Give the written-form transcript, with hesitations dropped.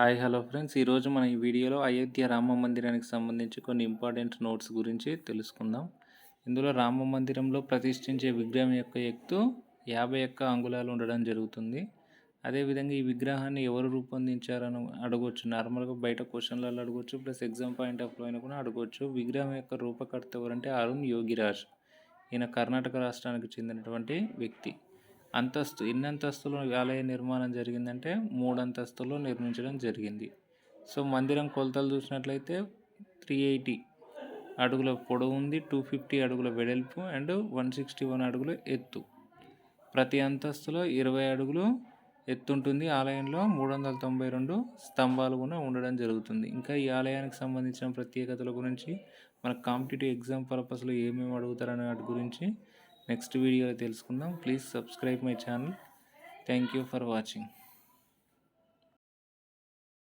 Hi hello friends, ఈరోజు మనం ఈ వీడియోలో అయోధ్య రామ మందిరానికి సంబంధించి కొన్ని ఇంపార్టెంట్ నోట్స్ గురించి తెలుసుకుందాం. ఇందులో రామ మందిరంలో ప్రతిష్ఠించే విగ్రహం యొక్క ఎత్తు 51 అంగుళాలు ఉండడం జరుగుతుంది. అదేవిధంగా ఈ విగ్రహాన్ని ఎవరు రూపొందించారని అడగవచ్చు. నార్మల్గా బయట క్వశ్చన్లలో అడగవచ్చు, plus exam point of view అయినా కూడా అడగవచ్చు. విగ్రహం యొక్క రూపకర్త ఎవరంటే అరుణ్ యోగిరాజ్. ఈయన కర్ణాటక రాష్ట్రానికి చెందినటువంటి వ్యక్తి. ఎన్ని అంతస్తులు ఆలయ నిర్మాణం జరిగిందంటే 3 అంతస్తుల్లో నిర్మించడం జరిగింది. సో మందిరం కొలతలు చూసినట్లయితే 380 అడుగుల పొడవు ఉంది, 250 అడుగుల వెడల్పు అండ్ 161 అడుగుల ఎత్తు. ప్రతి అంతస్తులో 20 అడుగులు ఎత్తుంటుంది. ఆలయంలో 392 స్తంభాలు కూడా ఉండడం జరుగుతుంది. ఇంకా ఈ ఆలయానికి సంబంధించిన ప్రత్యేకతల గురించి, మన కాంపిటేటివ్ ఎగ్జామ్ పర్పస్లో ఏమేమి అడుగుతారనే వాటి గురించి నెక్స్ట్ వీడియోలో తెలుసుకుందాం. Please subscribe my channel. Thank you for watching.